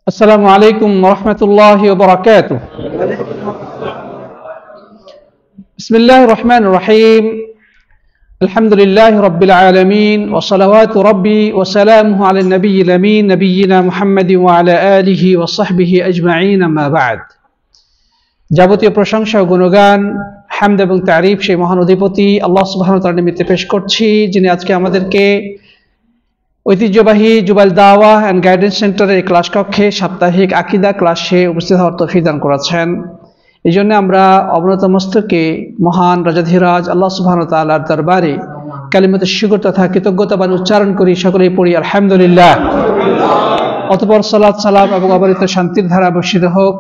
السلام عليكم ورحمة الله وبركاته. بسم الله الرحمن الرحيم. الحمد لله رب العالمين وصلوات ربي وسلامه على النبي الأمين نبينا محمد وعلى آله وصحبه أجمعين أما بعد. যাবতীয় প্রশংসা ও গুণগান হামদ এবং তারিফ সেই মহান অধিপতি আল্লাহ সুবহানাহু ওয়া তাআলার নিমিত্তে পেশ করছি, যিনি আজকে আমাদেরকে ঐতিহ্যবাহী জুবাইল দাওয়া অ্যান্ড গাইডেন্স সেন্টারের এই ক্লাস কক্ষে সাপ্তাহিক আকীদা ক্লাসে উপস্থিত হওয়ার তৌফিক দান করেছেন। এই জন্য আমরা অবনত মস্তকে মহান রাজাধিরাজ আল্লাহ সুবহানাহু ওয়া তাআলার দরবারে কালিমাতে শুকর তথা কৃতজ্ঞতাবান উচ্চারণ করি, সকলেই পড়ি আলহামদুলিল্লাহ। অতঃপর সালাত সালাম এবং অবারিত শান্তির ধারা বর্ষিত হোক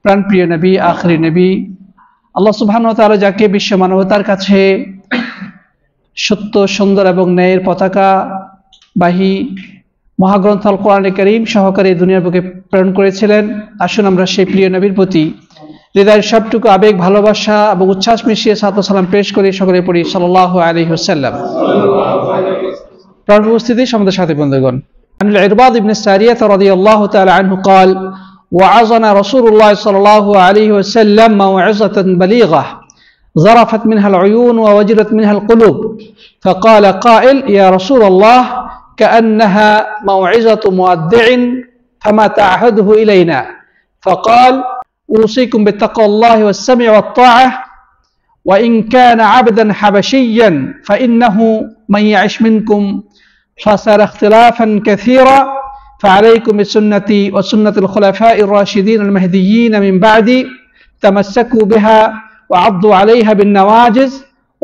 প্রাণপ্রিয় নবী, আখিরি নবী, আল্লাহ সুবহানাহু ওয়া তাআলা যাকে বিশ্ব মানবতার কাছে সত্য, সুন্দর এবং ন্যায়ের পতাকা বাহী মহাগ্রন্থ আল কোরআনে কারীম সহকারে দুনিয়ার বুকে প্রেরণ করেছিলেন। আসুন আমরা সেই প্রিয় নবীর প্রতি হৃদয়ের সবটুকু আবেগ, ভালোবাসা এবং উচ্ছ্বাস মিশিয়ে সালাত ও সালাম পেশ করি, সকলে পড়ি সাল্লাল্লাহু আলাইহি ওয়াসাল্লাম। প্রাণ উপস্থিতি আমাদের সাথে বন্ধুগণ, আনিল ইরবাদ ইবনে সারিয়াহ রাদিয়াল্লাহু তাআলা আনহু قال وعظنا رسول الله صلى الله عليه وسلم موعظة بليغة ظرفت منها العيون ووجلت منها القلوب فقال قائل يا رسول الله كأنها موعظة مودع فما تعهده إلينا فقال أوصيكم بتقوى الله والسمع والطاعة وإن كان عبدا حبشيا فإنه من يعش منكم فسيرى اختلافا كثيرا فعليكم بسنتي وسنة الخلفاء الراشدين المهديين من بعدي تمسكوا بها وعضوا عليها بالنواجذ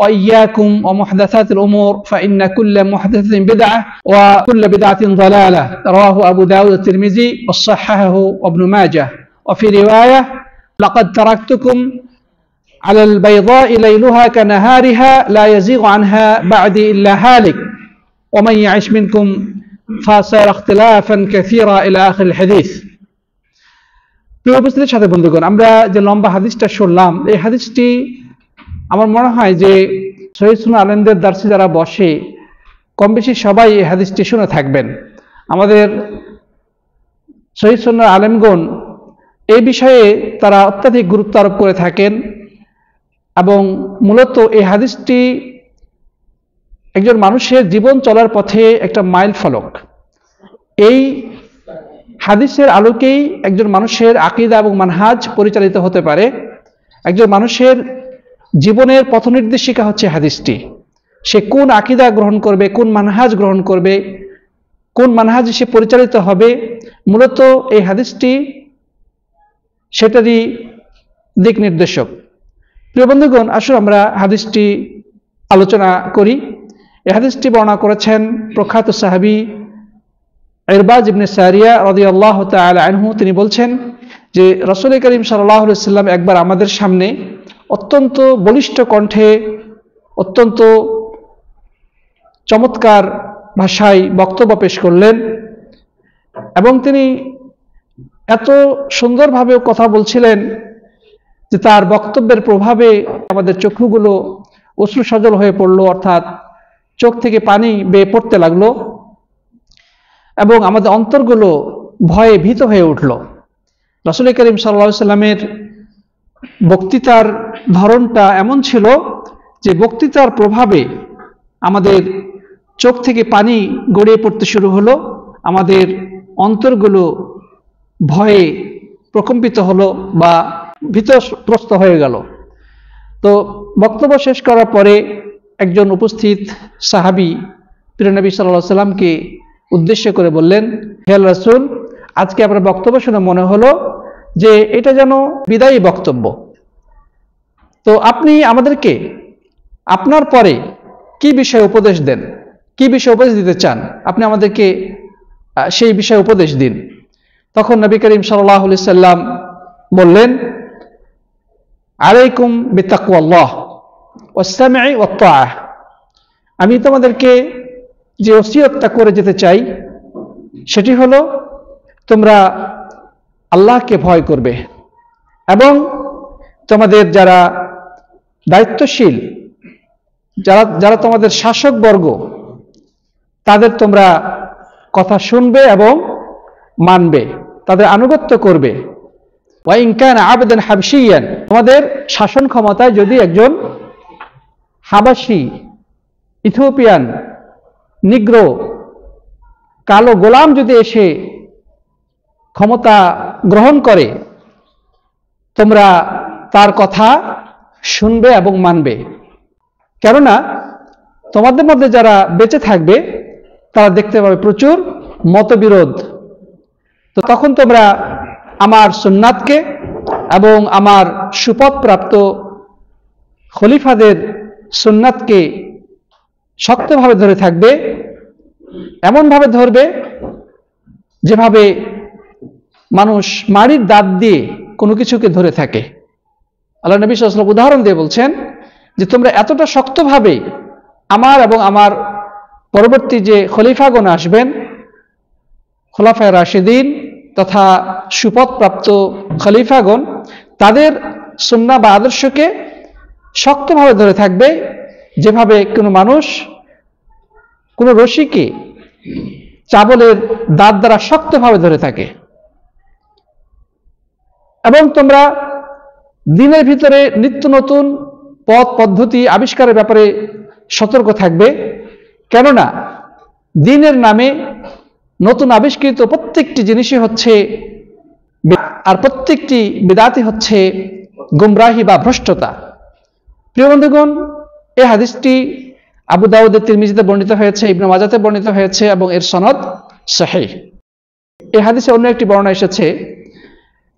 وإياكم ومحدثات الأمور فإن كل محدثة بدعة وكل بدعة ضلالة. رواه أبو داود الترمذي وصححه وابن ماجه. وفي رواية لقد تركتكم على البيضاء ليلها كنهارها لا يزيغ عنها بعدي إلا هالك ومن يعش منكم فسيرى اختلافا كثيرا إلى آخر الحديث. প্রিয় উপস্থিতির সাথে বন্ধুগণ, আমরা যে লম্বা হাদিসটা শুনলাম, এই হাদিসটি আমার মনে হয় যে সহিহ সুন্নাহ আলেমদের দার্সে যারা বসে কম বেশি সবাই এই হাদিসটি শুনে থাকবেন। আমাদের সহিহ সুন্নাহ আলেমগণ এই বিষয়ে তারা অত্যাধিক গুরুত্ব আরোপ করে থাকেন এবং মূলত এই হাদিসটি একজন মানুষের জীবন চলার পথে একটা মাইল ফলক। এই হাদিসের আলোকেই একজন মানুষের আকীদা এবং মানহাজ পরিচালিত হতে পারে। একজন মানুষের জীবনের পথনির্দেশিকা হচ্ছে হাদিসটি। সে কোন আকীদা গ্রহণ করবে, কোন মানহাজ গ্রহণ করবে, কোন মানহাজে সে পরিচালিত হবে, মূলত এই হাদিসটি সেটারই দিক নির্দেশক। প্রিয় বন্ধুগণ, আসুন আমরা হাদিসটি আলোচনা করি। এই হাদিসটি বর্ণনা করেছেন প্রখ্যাত সাহাবী ইরবাদ ইবনে সারিয়া রাদিয়াল্লাহু তাআলা আনহু। তিনি বলছেন যে রাসূল করিম সাল্লাল্লাহু আলাইহি ওয়াসাল্লাম একবার আমাদের সামনে অত্যন্ত বলিষ্ঠ কণ্ঠে, অত্যন্ত চমৎকার ভাষায় বক্তব্য পেশ করলেন এবং তিনি এত সুন্দরভাবে কথা বলছিলেন যে তার বক্তব্যের প্রভাবে আমাদের চক্ষুগুলো অশ্রু সজল হয়ে পড়ল, অর্থাৎ চোখ থেকে পানি বেয়ে পড়তে লাগলো এবং আমাদের অন্তরগুলো ভয়ে ভীত হয়ে উঠল। রাসূল করিম সাল্লাল্লাহু আলাইহি ওয়াসাল্লামের বক্তৃতার ধরনটা এমন ছিল যে বক্তৃতার প্রভাবে আমাদের চোখ থেকে পানি গড়িয়ে পড়তে শুরু হলো, আমাদের অন্তরগুলো ভয়ে প্রকম্পিত হলো বা ভীতগ্রস্ত হয়ে গেল। তো বক্তব্য শেষ করার পরে একজন উপস্থিত সাহাবী প্রিয় নবী সাল্লাল্লাহু আলাইহি ওয়াসাল্লামকে উদ্দেশ্য করে বললেন, হে রাসূল, আজকে আপনার বক্তব্য শুনে মনে হলো যে এটা যেন বিদায়ী বক্তব্য। তো আপনি আমাদেরকে আপনার পরে কি বিষয়ে উপদেশ দেন, কি বিষয়ে উপদেশ দিতে চান, আপনি আমাদেরকে সেই বিষয়ে উপদেশ দিন। তখন নবী করিম সাল্লাল্লাহু আলাইহি ওয়াসাল্লাম বললেন, আলাইকুম বিতাকওয়াল্লাহ ওয়াস সামঈ ওয়াত তাআহ। আমি তোমাদেরকে যে ওসিয়তটা করে যেতে চাই সেটি হলো তোমরা আল্লাহকে ভয় করবে এবং তোমাদের যারা দায়িত্বশীল, যারা তোমাদের শাসকবর্গ, তাদের তোমরা কথা শুনবে এবং মানবে। তাদের আনুগত্য করবে। ওয়া ইন কানা আবদান হাবশিয়ান, তোমাদের শাসন ক্ষমতায় যদি একজন হাবাসি, ইথিওপিয়ান, নিগ্রো, কালো গোলাম যদি এসে ক্ষমতা গ্রহণ করে, তোমরা তার কথা শুনবে এবং মানবে। কেননা তোমাদের মধ্যে যারা বেঁচে থাকবে তারা দেখতে পাবে প্রচুর মতবিরোধ। তো তখন তোমরা আমার সুন্নাতকে এবং আমার সুপথপ্রাপ্ত খলিফাদের সুন্নাতকে শক্তভাবে ধরে থাকবে, এমনভাবে ধরবে যেভাবে মানুষ মাড়ির দাঁত দিয়ে কোনো কিছুকে ধরে থাকে। আল্লাহ নবী সাল্লাল্লাহু আলাইহি ওয়াসাল্লাম উদাহরণ দিয়ে বলছেন যে তোমরা এতটা শক্তভাবে আমার এবং আমার পরবর্তী যে খলিফাগণ আসবেন, খোলাফায়ে রাশিদিন তথা সুপথপ্রাপ্ত খলিফাগণ, তাদের সুন্নাহ বা আদর্শকে শক্তভাবে ধরে থাকবে যেভাবে কোনো মানুষ কোনো রশিকে চাবলের দাঁত দ্বারা শক্তভাবে ধরে থাকে। এবং তোমরা দিনের ভিতরে নিত্য নতুন পথ পদ্ধতি আবিষ্কারের ব্যাপারে সতর্ক থাকবে, কেননা দিনের নামে নতুন আবিষ্কৃত প্রত্যেকটি জিনিসই হচ্ছে আর প্রত্যেকটি বিদআতই হচ্ছে গুমরাহি বা ভ্রষ্টতা। প্রিয় বন্ধুগণ, এই হাদিসটি আবু দাউদ তিরমিজিতে বর্ণিত হয়েছে, ইবনে মাজাতে বর্ণিত হয়েছে এবং এর সনদ সহিহ। এই হাদিসে অন্য একটি বর্ণনা এসেছে,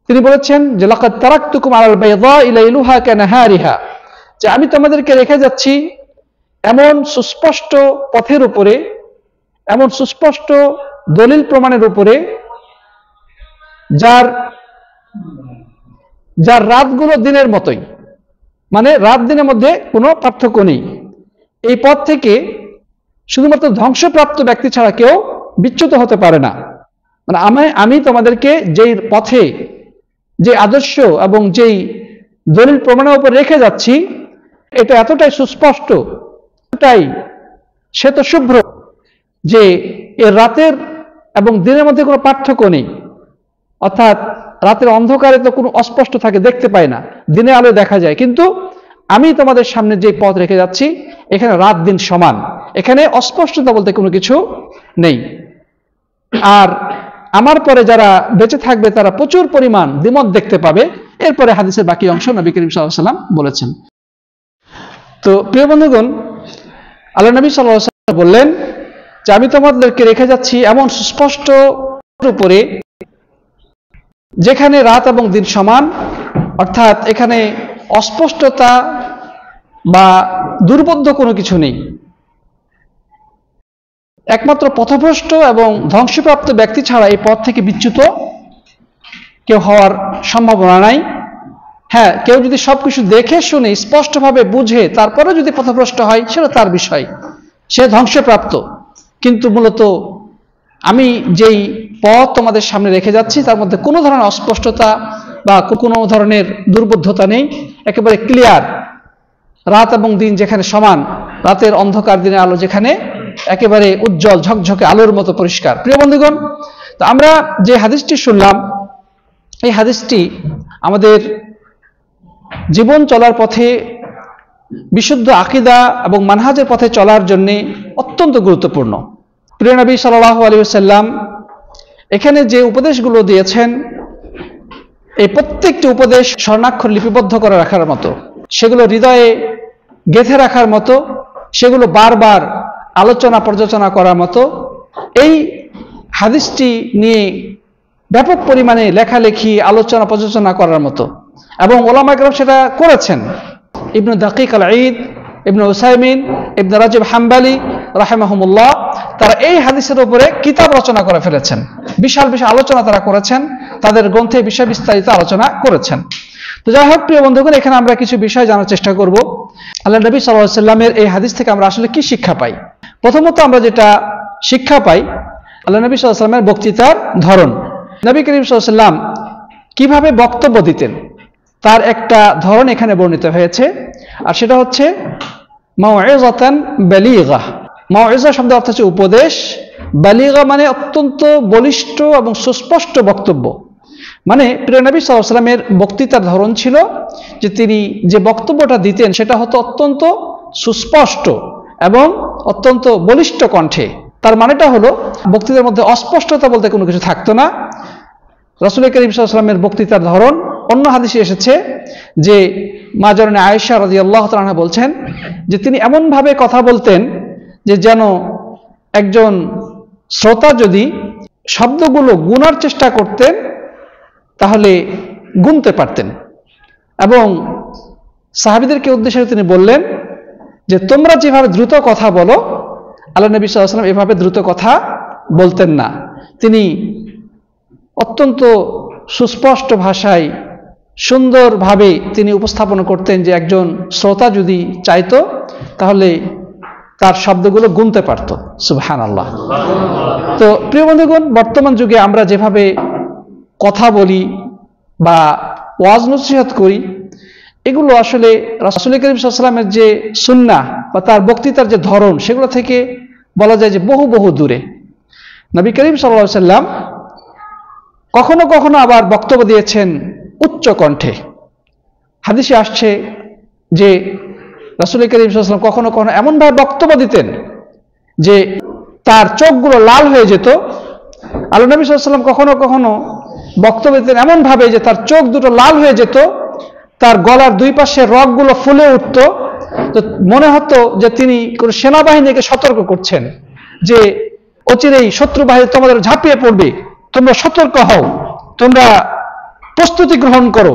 তিনি বলেছেন যে লাকাদ তারাকতুকুম আলাল বাইদাই লাইলুহা কানাহারিহা, যে আমি তোমাদেরকে রেখে যাচ্ছি এমন সুস্পষ্ট পথের উপরে, এমন সুস্পষ্ট দলিল প্রমাণের উপরে, যার রাতগুলো দিনের মতোই, মানে রাত দিনের মধ্যে কোনো পার্থক্য নেই। এই পথ থেকে শুধুমাত্র ধ্বংসপ্রাপ্ত ব্যক্তি ছাড়া কেউ বিচ্যুত হতে পারে না। মানে আমি তোমাদেরকে যেই পথে, যে আদর্শ এবং যেই দলিল প্রমাণের উপর রেখে যাচ্ছি, এটা এতটাই সুস্পষ্ট, এতটাই শ্বেতশুভ্র যে এর রাতের এবং দিনের মধ্যে কোনো পার্থক্য নেই। অর্থাৎ রাতের অন্ধকারে তো কোনো অস্পষ্ট থাকে, দেখতে পায় না, দিনে আলো দেখা যায়, কিন্তু আমি তোমাদের সামনে যে পথ রেখে যাচ্ছি এখানে রাত দিন সমান, এখানে অস্পষ্টতা বলতে কোনো কিছু নেই। আর আমার পরে যারা বেঁচে থাকবে তারা প্রচুর পরিমাণ দ্বিমত দেখতে পাবে। এরপরে হাদিসের বাকি অংশ নবী করিম সাল্লাল্লাহু আলাইহি ওয়াসাল্লাম বলেছেন। তো প্রিয় বন্ধুগণ, আল্লাহ নবী সাল্লাল্লাহু আলাইহি ওয়াসাল্লাম বললেন যে আমি তোমাদেরকে রেখে যাচ্ছি এমন সুস্পষ্ট উপরে যেখানে রাত এবং দিন সমান, অর্থাৎ এখানে অস্পষ্টতা বা দুর্বোধ্য কোনো কিছু নেই। একমাত্র পথভ্রষ্ট এবং ধ্বংসপ্রাপ্ত ব্যক্তি ছাড়া এই পথ থেকে বিচ্যুত কেউ হওয়ার সম্ভাবনা নাই। হ্যাঁ, কেউ যদি সবকিছু দেখে শুনে স্পষ্টভাবে বুঝে তারপরে যদি পথভ্রষ্ট হয় সেটা তার বিষয়, সে ধ্বংসপ্রাপ্ত। কিন্তু মূলত আমি যেই পথ তোমাদের সামনে রেখে যাচ্ছি তার মধ্যে কোনো ধরনের অস্পষ্টতা বা কোনো ধরনের দুর্বোধ্যতা নেই, একেবারে ক্লিয়ার। রাত এবং দিন যেখানে সমান, রাতের অন্ধকার দিনের আলো যেখানে একেবারে উজ্জ্বল ঝকঝকে আলোর মতো পরিষ্কার। প্রিয় বন্ধুগণ, তো আমরা যে হাদিসটি শুনলাম, এই হাদিসটি আমাদের জীবন চলার পথে বিশুদ্ধ আকীদা এবং মানহাজের পথে চলার জন্য অত্যন্ত গুরুত্বপূর্ণ। প্রিয় নবী সাল্লাল্লাহু আলাইহি ওয়াসাল্লাম এখানে যে উপদেশগুলো দিয়েছেন, এই প্রত্যেকটি উপদেশ স্বর্ণাক্ষর লিপিবদ্ধ করে রাখার মতো, সেগুলো হৃদয়ে গেঁথে রাখার মতো, সেগুলো বারবার আলোচনা পর্যালোচনা করার মতো। এই হাদিসটি নিয়ে ব্যাপক পরিমাণে লেখালেখি, আলোচনা পর্যালোচনা করার মতো, এবং ওলামা কেরাম সেটা করেছেন। ইবনে দাকিক আল ঈদ, ইবনে উসাইমিন, ইবনে রাজব হাম্বালি রাহিমাহুমুল্লাহ, তারা এই হাদিসের উপরে কিতাব রচনা করে ফেলেছেন। বিশাল বিশাল আলোচনা তারা করেছেন, তাদের গ্রন্থে বিষয় বিস্তারিত আলোচনা করেছেন। তো যাই হোক প্রিয় বন্ধুগণ, এখানে আমরা কিছু বিষয় জানার চেষ্টা করব। আল্লাহ নবী সাল্লাল্লাহু আলাইহি ওয়াসাল্লামের এই হাদিস থেকে আমরা আসলে কি শিক্ষা পাই? প্রথমত আমরা যেটা শিক্ষা পাই, আল্লাহ নবী সাল্লাল্লাহু আলাইহি ওয়াসাল্লামের বক্তৃতার ধরন। নবী করিম সাল্লাল্লাহু আলাইহি ওয়াসাল্লাম কিভাবে বক্তব্য দিতেন তার একটা ধরন এখানে বর্ণিত হয়েছে, আর সেটা হচ্ছে মাউইযাতান বালিগা। মাউইযা শব্দের অর্থ হচ্ছে উপদেশ, বালিগা মানে অত্যন্ত বলিষ্ঠ এবং সুস্পষ্ট বক্তব্য। মানে প্রিয় নবী সাল্লাল্লাহু আলাইহি ওয়াসাল্লামের বক্তৃতার ধরন ছিল যে তিনি যে বক্তব্যটা দিতেন সেটা হতো অত্যন্ত সুস্পষ্ট এবং অত্যন্ত বলিষ্ঠ কণ্ঠে। তার মানেটা হলো বক্তৃতার মধ্যে অস্পষ্টতা বলতে কোনো কিছু থাকতো না। রাসূল করিম সাল্লাল্লাহু আলাইহি ওয়াসাল্লামের বক্তৃতার ধরন, অন্য হাদিসে এসেছে যে মা জননী আয়েশা রাদিয়াল্লাহু তাআলা আনহা বলছেন যে তিনি এমনভাবে কথা বলতেন যে যেন একজন শ্রোতা যদি শব্দগুলো গুনার চেষ্টা করতেন তাহলে গুনতে পারতেন। এবং সাহাবীদেরকে উদ্দেশ্যে তিনি বললেন যে তোমরা যেভাবে দ্রুত কথা বলো, আল্লাহ নবী সাল্লাল্লাহু আলাইহি ওয়াসাল্লাম এভাবে দ্রুত কথা বলতেন না। তিনি অত্যন্ত সুস্পষ্ট ভাষায় সুন্দরভাবে তিনি উপস্থাপন করতেন যে একজন শ্রোতা যদি চাইতো তাহলে তার শব্দগুলো গুনতে পারত। সুবহানাল্লাহ। তো প্রিয় বন্ধুগণ, বর্তমান যুগে আমরা যেভাবে কথা বলি বা ওয়াজ নসিহত করি, এগুলো আসলে রাসূল করিম সাল্লাল্লাহু আলাইহি ওয়াসাল্লামের যে সুন্নাহ বা তার বক্তৃতার যে ধরন, সেগুলো থেকে বলা যায় যে বহু বহু দূরে। নবী করিম সাল্লাল্লাহু আলাইহি ওয়াসাল্লাম কখনো কখনো আবার বক্তব্য দিয়েছেন উচ্চ কণ্ঠে। হাদিসে আসছে যে রাসূল করিম সাল্লাল্লাহু আলাইহি ওয়াসাল্লাম কখনো কখনো এমনভাবে বক্তব্য দিতেন যে তার চোখগুলো লাল হয়ে যেত। আল্লাহ নবী সাল্লাল্লাহু আলাইহি ওয়াসাল্লাম কখনো কখনো বক্তব্য দিতেন এমনভাবে যে তার চোখ দুটো লাল হয়ে যেত, তার গলার দুই পাশে রগগুলো ফুলে উঠত। তো মনে হতো যে তিনি কোন সেনাবাহিনীকে সতর্ক করছেন যে অচিরেই শত্রু বাহিনী তোমাদের ঝাঁপিয়ে পড়বে, তোমরা সতর্ক হও, তোমরা প্রস্তুতি গ্রহণ করো।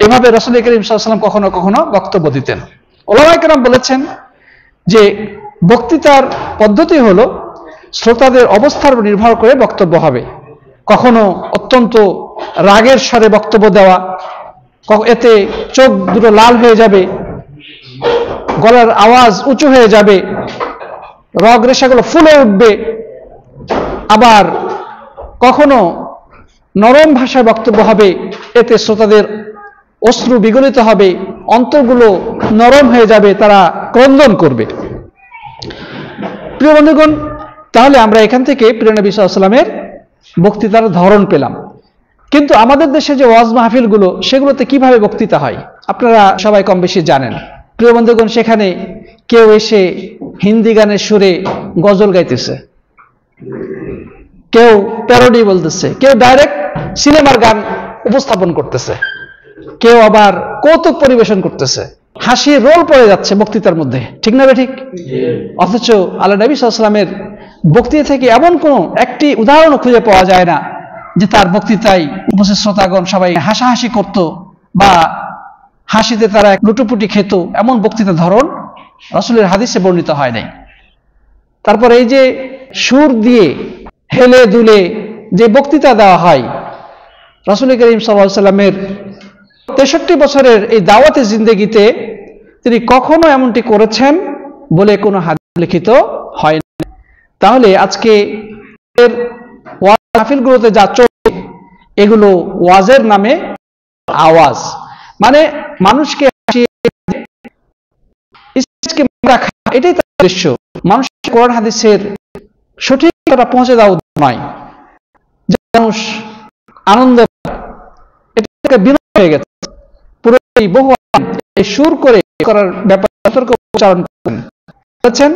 এভাবে রাসূল করিম সাল্লাল্লাহু আলাইহি ওয়াসাল্লাম কখনো কখনো বক্তব্য দিতেন। উলামায়ে কেরাম বলেছেন যে বক্তৃতার পদ্ধতি হলো শ্রোতাদের অবস্থার উপর নির্ভর করে বক্তব্য হবে। কখনো অত্যন্ত রাগের স্বরে বক্তব্য দেওয়া, এতে চোখ দুটো লাল হয়ে যাবে, গলার আওয়াজ উঁচু হয়ে যাবে, রগ রেশাগুলো ফুলে উঠবে। আবার কখনো নরম ভাষায় বক্তব্য হবে, এতে শ্রোতাদের অশ্রু বিগলিত হবে, অন্তরগুলো নরম হয়ে যাবে, তারা ক্রন্দন করবে। প্রিয় বন্ধুগণ, তাহলে আমরা এখান থেকে প্রিয় নবী সাল্লাল্লাহু আলাইহি ওয়াসাল্লামের বক্তৃতার ধরন পেলাম। কিন্তু আমাদের দেশে যে ওয়াজ মাহফিলগুলো, সেগুলোতে কিভাবে বক্তৃতা হয় আপনারা সবাই কম বেশি জানেন। প্রিয় বন্ধুগণ, সেখানে কেউ এসে হিন্দি গানের সুরে গজল গাইতেছে, কেউ প্যারোডি বলতেছে, কেউ ডাইরেক্ট সিনেমার গান উপস্থাপন করতেছে, কেউ আবার কৌতুক পরিবেশন করতেছে, হাসির রোল পড়ে যাচ্ছে বক্তৃতার মধ্যে, ঠিক না ঠিক? অথচ আল্লাহ নবী সাল্লাল্লাহু আলাইহি ওয়াসাল্লামের বক্তৃতা থেকে এমন কোনো একটি উদাহরণ খুঁজে পাওয়া যায় না যে তার বক্তৃতায় উপস্থিত শ্রোতাগণ সবাই হাসাহাসি করত বা হাসিতে তারা লুটুপুটি খেত, এমন বক্তৃতা ধরন রাসূলের হাদিসে বর্ণিত হয় নাই। তারপর এই যে সুর দিয়ে হেলে দুলে যে বক্তৃতা দেওয়া হয়, রাসূল করিম সাল্লাল্লাহু আলাইহি ওয়াসাল্লামের 63 বছরের এই দাওয়াতে জিন্দেগিতে তিনি কখনো এমনটি করেছেন বলে কোনো হাদিস লিখিত হয় না। তাহলে আজকে ওয়াজ মাহফিলগুলোতে যা চলছে, এগুলো ওয়াজের নামে আওয়াজ, মানে মানুষকে রাখা, এটাই তার উদ্দেশ্য। মানুষকে কোরআন হাদিসের সঠিকতা পৌঁছে দেওয়া নয়, যে মানুষ আনন্দ, এটা বিনোদন হয়ে গেছে। পুরো বহু সুর করে করার ব্যাপারে সতর্ক উচ্চারণ করেছেন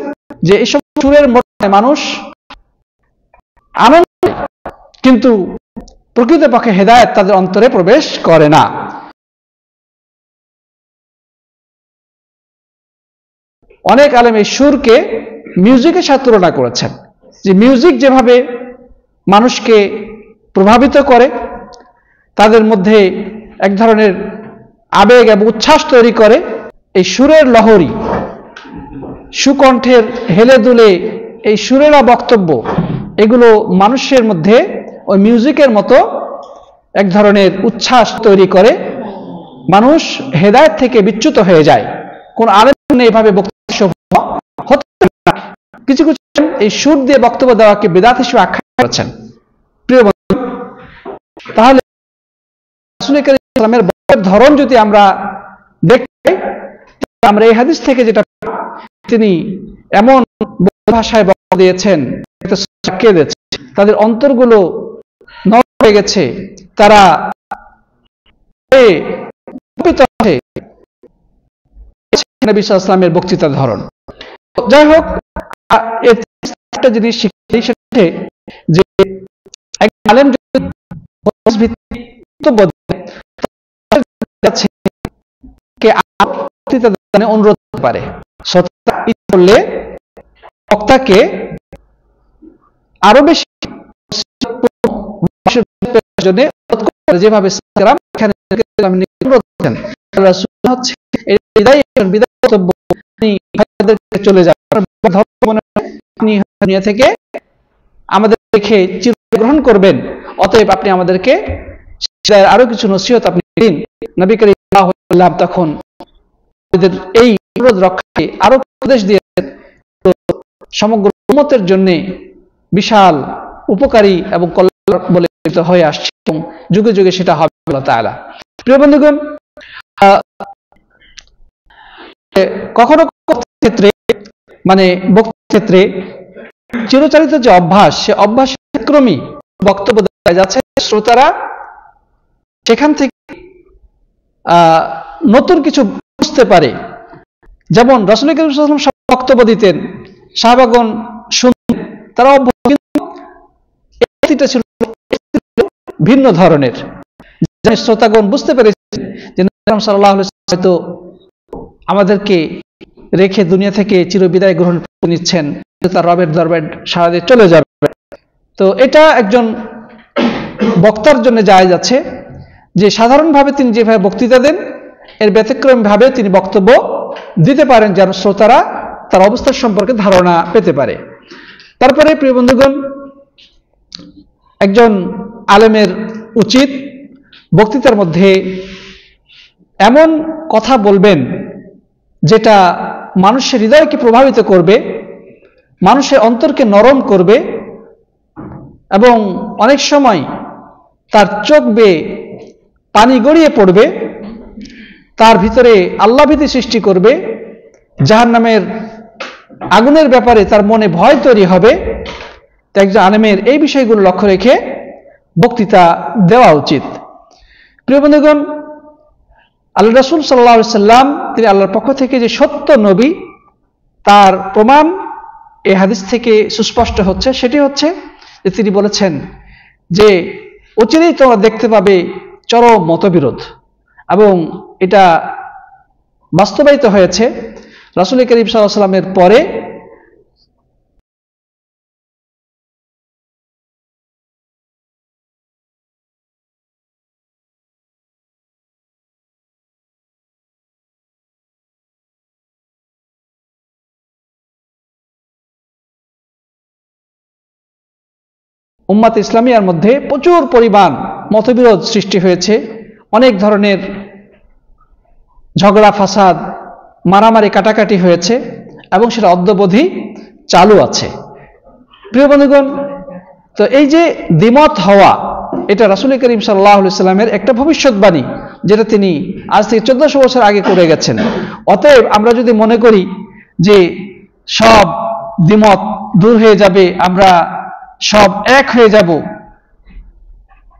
যে এইসব সুরের মধ্যে মানুষ আনন্দ, কিন্তু প্রকৃতপক্ষে হেদায়েত তাদের অন্তরে প্রবেশ করে না। অনেক আলেম এই সুরকে মিউজিকের সাথে তুলনা করেছেন, যে মিউজিক যেভাবে মানুষকে প্রভাবিত করে, তাদের মধ্যে এক ধরনের আবেগ এবং উচ্ছ্বাস তৈরি করে, এই সুরের লহরী, সুকণ্ঠের হেলে দুলে এই সুরেলা বক্তব্য, এগুলো মানুষের মধ্যে ওই মিউজিকের মতো এক ধরনের উচ্ছ্বাস তৈরি করে, মানুষ হেদায়েত থেকে বিচ্যুত হয়ে যায়। কোন আলেম এইভাবে বক্তব্য হতে না। কিছু কিছু এই সুর দিয়ে বক্তব্য দেওয়াকে বিদআত হিসেবে আখ্যা করেছেন। প্রিয় বন্ধু, তাহলে রাসূল করিম সাল্লাল্লাহু আলাইহি ওয়াসাল্লামের ধরন যদি আমরা দেখি, আমরা এই হাদিস থেকে যেটা তিনি এমন ভাষায় বক্তব্য দিয়েছেন, কেঁদেছে, তাদের অন্তরগুলো নরম হয়ে গেছে, তারা নবী সাল্লাল্লাহু আলাইহি ওয়াসাল্লামের বক্তৃতার ধরন। যাই হোক, একটা জিনিস শিখতে সেটা যে একজন আলেম যদি অনুরোধ করতে পারে, করলে বক্তাকে আরো বেশি যেভাবে চলে যাবেন থেকে আমাদের দেখে চিরগ্রহণ করবেন, অতএব আপনি আমাদেরকে আরো কিছু নসিহত আপনি দিন। নবী করিম সাল্লাল্লাহু আলাইহি ওয়াসাল্লাম তখন এই অনুরোধ রক্ষাকে আরো উপদেশ দিয়েছেন, সমগ্র উম্মতের জন্য বিশাল উপকারী এবং কল্যাণ বলে হয়ে আসছে এবং যুগে যুগে সেটা হবে আল্লাহ তাআলা। প্রিয় বন্ধুগণ, কখনো ক্ষেত্রে মানে বক্তৃতার ক্ষেত্রে চিরচারিত যে অভ্যাস, সে অভ্যাস ক্রমেই বক্তব্য দেওয়া যাচ্ছে, শ্রোতারা সেখান থেকে নতুন কিছু বুঝতে পারে। যেমন রাসূল করিম সাল্লাল্লাহু আলাইহি ওয়াসাল্লাম বক্তব্য দিতেন, সাহাবাগণ শুনতেন, তারা ছিল ভিন্ন ধরনের, শ্রোতাগণ বুঝতে পেরেছেন যে নবী সাল্লাল্লাহু আলাইহি ওয়াসাল্লাম হয়তো আমাদেরকে রেখে দুনিয়া থেকে চিরবিদায় গ্রহণ করে নিচ্ছেন, তার রবের দরবারে সাড়া দিয়ে চলে যাবে। তো এটা একজন বক্তার জন্য জায়েজ আছে যে সাধারণভাবে তিনি যেভাবে বক্তৃতা দেন এর ব্যতিক্রম ভাবে তিনি বক্তব্য দিতে পারেন, যেন শ্রোতারা তার অবস্থার সম্পর্কে ধারণা পেতে পারে। তারপরে প্রিয় বন্ধুগণ, একজন আলেমের উচিত বক্তৃতার মধ্যে এমন কথা বলবেন যেটা মানুষের হৃদয়কে প্রভাবিত করবে, মানুষের অন্তরকে নরম করবে এবং অনেক সময় তার চোখ বেয়ে পানি গড়িয়ে পড়বে, তার ভিতরে আল্লাহভীতি সৃষ্টি করবে, জাহান্নামের আগুনের ব্যাপারে তার মনে ভয় তৈরি হবে। তাই একজন আলেমের এই বিষয়গুলো লক্ষ্য রেখে বক্তৃতা দেওয়া উচিত। প্রিয় বন্ধুগণ, আল্লাহ রাসূল সাল্লাল্লাহু আলাইহি ওয়াসাল্লাম তিনি আল্লাহর পক্ষ থেকে যে সত্য নবী, তার প্রমাণ এই হাদিস থেকে সুস্পষ্ট হচ্ছে। সেটি হচ্ছে যে তিনি বলেছেন যে অচিরেই তোমরা দেখতে পাবে চরম মতবিরোধ, এবং এটা বাস্তবায়িত হয়েছে। রাসূল করিম সাল্লাল্লাহু আলাইহি ওয়াসাল্লামের পরে উম্মাত ইসলামিয়ার মধ্যে প্রচুর পরিমাণ মতবিরোধ সৃষ্টি হয়েছে, অনেক ধরনের ঝগড়া ফাসাদ, মারামারি কাটাকাটি হয়েছে এবং সেটা অদ্যাবধি চালু আছে। প্রিয় বন্ধুগণ, তো এই যে দ্বিমত হওয়া, এটা রাসূল করিম সাল্লাল্লাহু আলাইহি ওয়াসাল্লামের একটা ভবিষ্যৎবাণী, যেটা তিনি আজ থেকে 1400 বছর আগে করে গেছেন। অতএব আমরা যদি মনে করি যে সব দ্বিমত দূর হয়ে যাবে, আমরা সব এক হয়ে যাব,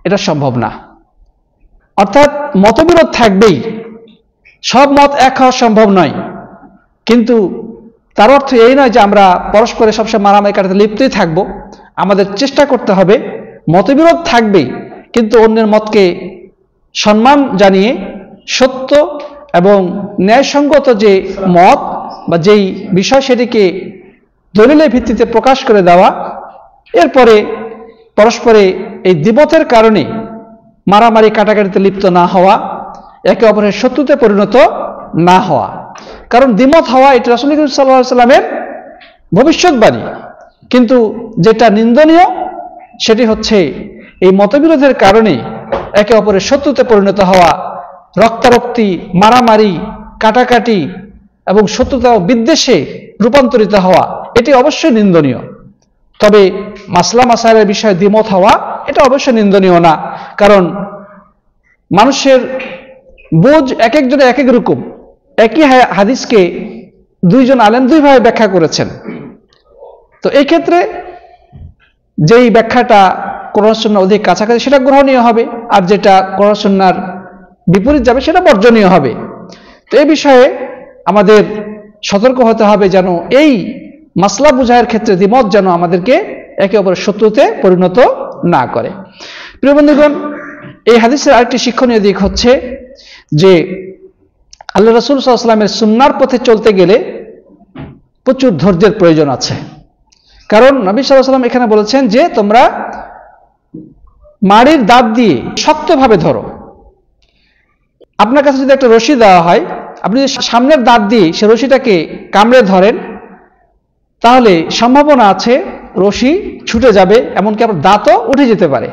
এটা সম্ভব না। অর্থাৎ মতবিরোধ থাকবেই, সব মত এক হওয়া সম্ভব নয়, কিন্তু তার অর্থ এই নয় যে আমরা পরস্পরে সবসময় মারামারি কাটাতে লিপ্তই থাকবো। আমাদের চেষ্টা করতে হবে, মতবিরোধ থাকবেই কিন্তু অন্যের মতকে সম্মান জানিয়ে সত্য এবং ন্যায়সঙ্গত যে মত বা যেই বিষয় সেটিকে দলিলের ভিত্তিতে প্রকাশ করে দেওয়া, এরপরে পরস্পরে এই দ্বিমতের কারণে মারামারি কাটাকাটিতে লিপ্ত না হওয়া, একে অপরের শত্রুতে পরিণত না হওয়া। কারণ দ্বিমত হওয়া এটা রাসূল সাল্লাল্লাহু আলাইহি ওয়াসাল্লামের ভবিষ্যৎবাণী, কিন্তু যেটা নিন্দনীয় সেটি হচ্ছে এই মতবিরোধের কারণে একে অপরের শত্রুতে পরিণত হওয়া, রক্তারক্তি, মারামারি, কাটাকাটি এবং শত্রুতা ও বিদ্বেষে রূপান্তরিত হওয়া, এটি অবশ্যই নিন্দনীয়। তবে মাসলা মাসাইলের বিষয়ে দ্বিমত হওয়া এটা অবশ্যই নিন্দনীয় না, কারণ মানুষের বুঝ এক একজনে এক এক রকম। একই হাদিসকে দুইজন আলেম দুইভাবে ব্যাখ্যা করেছেন। তো এই ক্ষেত্রে যেই ব্যাখ্যাটা কোরআন সুন্নাহ অধিক কাছাকাছি সেটা গ্রহণীয় হবে, আর যেটা কোরআন সুন্নাহর বিপরীত যাবে সেটা বর্জনীয় হবে। তো এই বিষয়ে আমাদের সতর্ক হতে হবে যেন এই মাসলা বুঝায়ের ক্ষেত্রে দ্বিমত যেন আমাদেরকে একে অপরের শত্রুতে পরিণত না করে। প্রিয় বন্ধুগণ, এই হাদিসের আরেকটি শিক্ষণীয় দিক হচ্ছে যে আল্লাহ রাসূল সাল্লাল্লাহু আলাইহি ওয়াসাল্লামের সুন্নাহর পথে চলতে গেলে প্রচুর ধৈর্যের প্রয়োজন আছে। কারণ নবী সাল্লাল্লাহু আলাইহি ওয়াসাল্লাম এখানে বলেছেন যে তোমরা মাড়ির দাঁত দিয়ে শক্তভাবে ধরো। আপনার কাছে যদি একটা রশি দেওয়া হয়, আপনি যদি সামনের দাঁত দিয়ে সে রশিটাকে কামড়ে ধরেন, তাহলে সম্ভাবনা আছে রশি ছুটে যাবে, এমনকি আপনার দাঁতও উঠে যেতে পারে।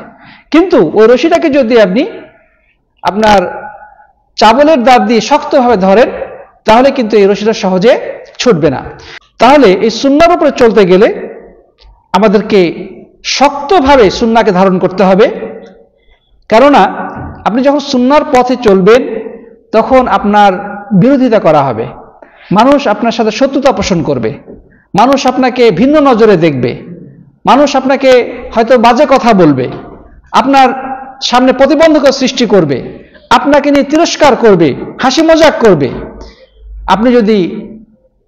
কিন্তু ওই রশিটাকে যদি আপনি আপনার চাবলের দাঁত দিয়ে শক্তভাবে ধরেন, তাহলে কিন্তু এই রশিটা সহজে ছুটবে না। তাহলে এই সুন্নাহর উপরে চলতে গেলে আমাদেরকে শক্তভাবে সুন্নাহকে ধারণ করতে হবে। কেননা আপনি যখন সুন্নাহর পথে চলবেন তখন আপনার বিরোধিতা করা হবে, মানুষ আপনার সাথে শত্রুতা পোষণ করবে, মানুষ আপনাকে ভিন্ন নজরে দেখবে, মানুষ আপনাকে হয়তো বাজে কথা বলবে, আপনার সামনে প্রতিবন্ধকতা সৃষ্টি করবে, আপনাকে নিয়ে তিরস্কার করবে, হাসি মজাক করবে। আপনি যদি